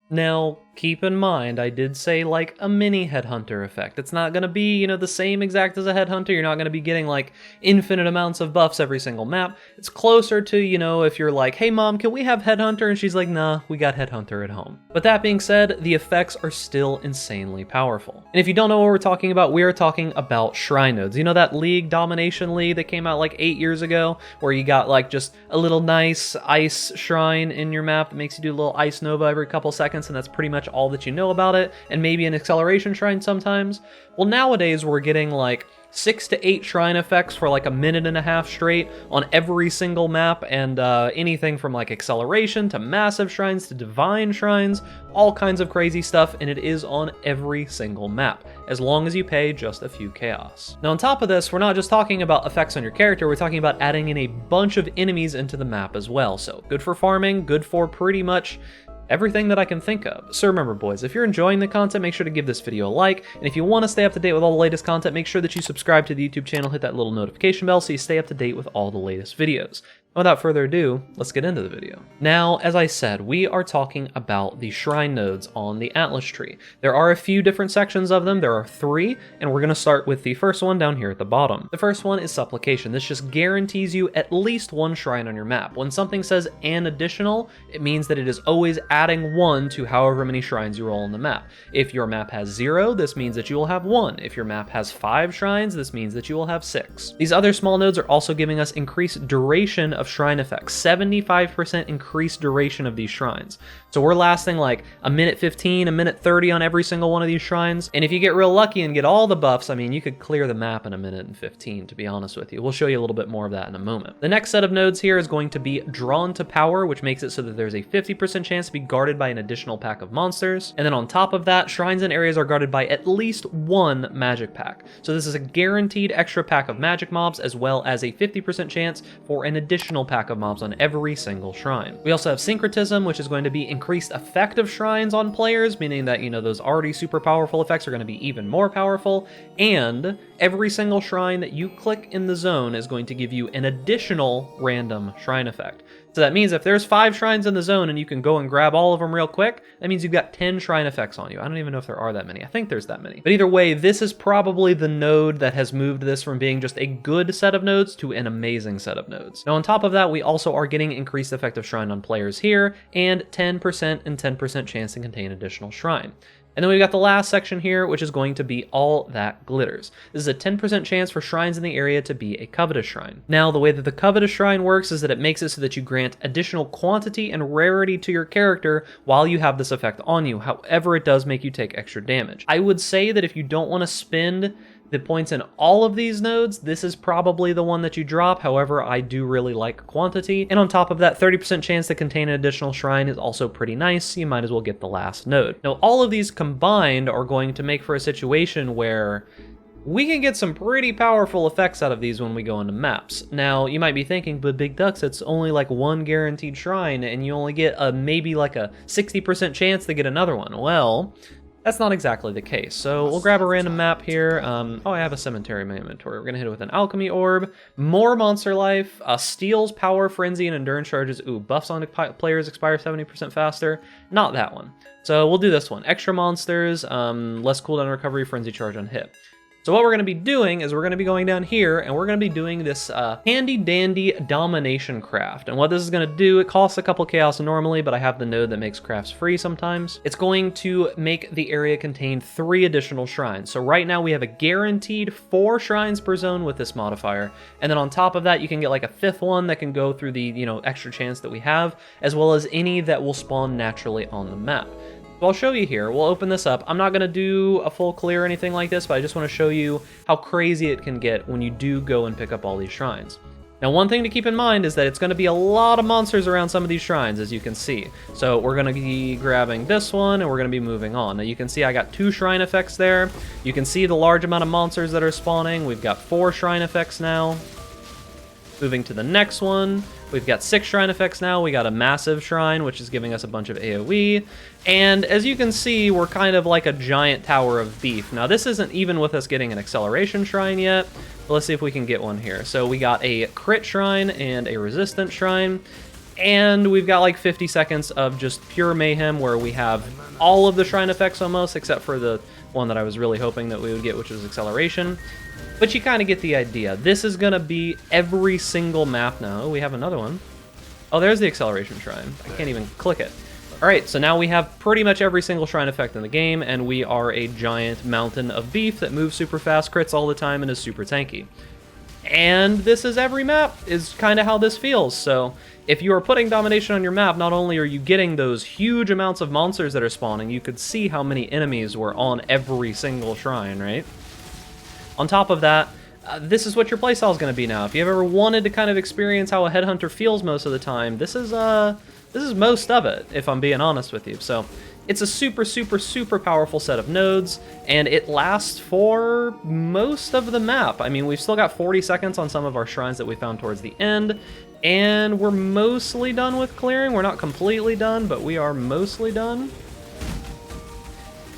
Now, keep in mind, I did say like a mini Headhunter effect. It's not going to be, the same exact as a Headhunter. You're not going to be getting like infinite amounts of buffs every single map. It's closer to, if you're like, hey mom, can we have Headhunter? And she's like, nah, we got Headhunter at home. But that being said, the effects are still insanely powerful. And if you don't know what we're talking about, we are talking about shrine nodes. You know that League Domination League that came out like 8 years ago, where you got like just a little nice ice shrine in your map that makes you do a little ice nova every couple seconds, and that's pretty much all that you know about it, and maybe an acceleration shrine sometimes. Well, nowadays we're getting like 6 to 8 shrine effects for like a minute and a half straight on every single map, and anything from like acceleration to massive shrines to divine shrines, all kinds of crazy stuff, and it is on every single map, as long as you pay just a few chaos. Now on top of this, we're not just talking about effects on your character, we're talking about adding in a bunch of enemies into the map as well, so good for farming, good for pretty much everything that I can think of. So remember boys, if you're enjoying the content, make sure to give this video a like, and if you want to stay up to date with all the latest content, make sure that you subscribe to the YouTube channel, hit that little notification bell so you stay up to date with all the latest videos. Without further ado, let's get into the video. Now, as I said, we are talking about the shrine nodes on the Atlas tree. There are a few different sections of them. There are 3, and we're going to start with the first one down here at the bottom. The first one is Supplication. This just guarantees you at least 1 shrine on your map. When something says an additional, it means that it is always adding 1 to however many shrines you roll on the map. If your map has 0, this means that you will have 1. If your map has 5 shrines, this means that you will have 6. These other small nodes are also giving us increased duration of shrine effects, 75% increased duration of these shrines. So we're lasting like a minute 15, a minute 30 on every single one of these shrines. And if you get real lucky and get all the buffs, I mean, you could clear the map in a minute and 15, to be honest with you. We'll show you a little bit more of that in a moment. The next set of nodes here is going to be Drawn to Power, which makes it so that there's a 50% chance to be guarded by an additional pack of monsters. And then on top of that, shrines and areas are guarded by at least 1 magic pack. So this is a guaranteed extra pack of magic mobs, as well as a 50% chance for an additional pack of mobs on every single shrine. We also have Syncretism, which is going to be increased effect of shrines on players, meaning that, those already super powerful effects are going to be even more powerful, and every single shrine that you click in the zone is going to give you an additional random shrine effect. So that means if there's 5 shrines in the zone and you can go and grab all of them real quick, that means you've got 10 shrine effects on you. I don't even know if there are that many. I think there's that many. But either way, this is probably the node that has moved this from being just a good set of nodes to an amazing set of nodes. Now on top of that, we also are getting increased effective shrine on players here, and 10% and 10% chance to contain additional shrine. And then we've got the last section here, which is going to be All That Glitters. This is a 10% chance for shrines in the area to be a Covetous Shrine. Now, the way that the Covetous Shrine works is that it makes it so that you grant additional quantity and rarity to your character while you have this effect on you. However, it does make you take extra damage. I would say that if you don't want to spend the points in all of these nodes, this is probably the one that you drop. However, I do really like quantity. And on top of that, 30% chance to contain an additional shrine is also pretty nice. You might as well get the last node. Now, all of these combined are going to make for a situation where we can get some pretty powerful effects out of these when we go into maps. Now, you might be thinking, but Big Ducks, it's only like 1 guaranteed shrine, and you only get maybe like a 60% chance to get another one. Well, that's not exactly the case. So we'll grab a random map here. Oh, I have a cemetery in my inventory. We're gonna hit it with an alchemy orb, more monster life, steals power, frenzy, and endurance charges. Ooh, buffs on players expire 70% faster. Not that one. So we'll do this one. Extra monsters, less cooldown recovery, frenzy charge on hit. So what we're going to be doing is we're going to be going down here, and we're going to be doing this handy dandy domination craft. And what this is going to do, it costs a couple chaos normally, but I have the node that makes crafts free sometimes. It's going to make the area contain 3 additional shrines. So right now we have a guaranteed 4 shrines per zone with this modifier. And then on top of that, you can get like a 5th one that can go through the, extra chance that we have, as well as any that will spawn naturally on the map. So I'll show you here. We'll open this up. I'm not going to do a full clear or anything like this, but I just want to show you how crazy it can get when you do go and pick up all these shrines. Now, one thing to keep in mind is that it's going to be a lot of monsters around some of these shrines, as you can see. So we're going to be grabbing this one, and we're going to be moving on. Now, you can see I got 2 shrine effects there. You can see the large amount of monsters that are spawning. We've got 4 shrine effects now. Moving to the next one, we've got 6 shrine effects now. We got a massive shrine, which is giving us a bunch of AoE. And as you can see, we're kind of like a giant tower of beef. Now, this isn't even with us getting an acceleration shrine yet, but let's see if we can get one here. So we got a crit shrine and a resistant shrine. And we've got like 50 seconds of just pure mayhem where we have all of the shrine effects almost, except for the one that I was really hoping that we would get, which was acceleration. But you kind of get the idea. This is going to be every single map now. Oh, we have another one. Oh, there's the acceleration shrine. I can't even click it. All right, so now we have pretty much every single shrine effect in the game, and we are a giant mountain of beef that moves super fast, crits all the time, and is super tanky. And this is every map, is kind of how this feels. So if you are putting domination on your map, not only are you getting those huge amounts of monsters that are spawning, you could see how many enemies were on every single shrine, right? On top of that, this is what your playstyle is going to be now. If you've ever wanted to kind of experience how a Headhunter feels most of the time, this is most of it, if I'm being honest with you. So it's a super, super, super powerful set of nodes, and it lasts for most of the map. I mean, we've still got 40 seconds on some of our shrines that we found towards the end, and we're mostly done with clearing. We're not completely done, but we are mostly done.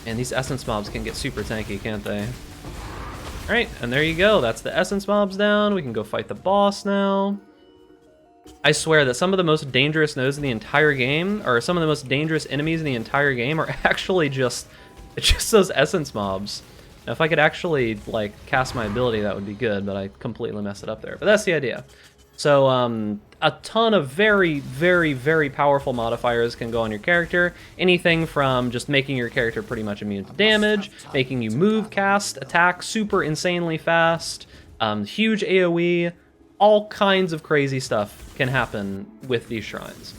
And these essence mobs can get super tanky, can't they? All right, and there you go. That's the essence mobs down. We can go fight the boss now. I swear that some of the most dangerous nodes in the entire game, or some of the most dangerous enemies in the entire game, are actually just those essence mobs. Now, if I could actually, like, cast my ability, that would be good, but I completely messed it up there. But that's the idea. So, a ton of very, very, very powerful modifiers can go on your character. Anything from just making your character pretty much immune to damage, making you move, cast, attack super insanely fast, huge AoE, all kinds of crazy stuff can happen with these shrines.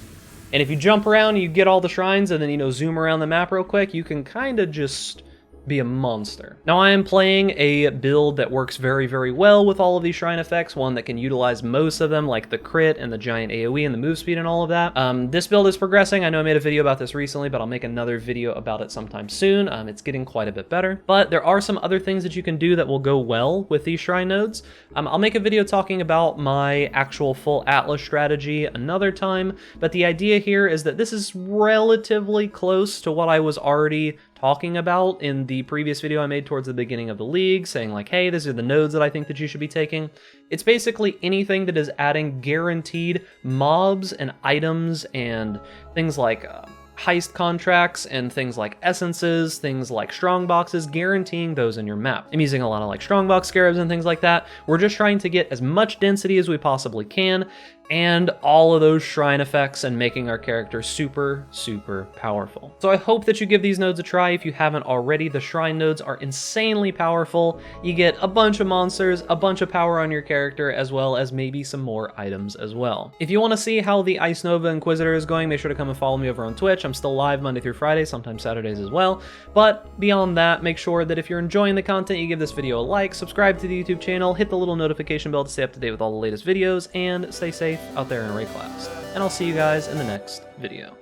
And if you jump around and you get all the shrines and then, you know, zoom around the map real quick, you can kind of just be a monster. Now, I am playing a build that works very, very well with all of these shrine effects, one that can utilize most of them, like the crit and the giant AoE and the move speed and all of that. This build is progressing. I know I made a video about this recently, but I'll make another video about it sometime soon. It's getting quite a bit better. But there are some other things that you can do that will go well with these shrine nodes. I'll make a video talking about my actual full Atlas strategy another time, but the idea here is that this is relatively close to what I was already talking about in the previous video I made towards the beginning of the league, saying like, hey, these are the nodes that I think that you should be taking. It's basically anything that is adding guaranteed mobs and items and things like heist contracts and things like essences, things like strong boxes, guaranteeing those in your map. I'm using a lot of like strongbox scarabs and things like that. We're just trying to get as much density as we possibly can and all of those shrine effects and making our character super, super powerful. So I hope that you give these nodes a try if you haven't already. The shrine nodes are insanely powerful. You get a bunch of monsters, a bunch of power on your character, as well as maybe some more items as well. If you want to see how the Ice Nova Inquisitor is going, make sure to come and follow me over on Twitch. I'm still live Monday through Friday, sometimes Saturdays as well. But beyond that, make sure that if you're enjoying the content, you give this video a like, subscribe to the YouTube channel, hit the little notification bell to stay up to date with all the latest videos, and stay safe out there in Array Class. And I'll see you guys in the next video.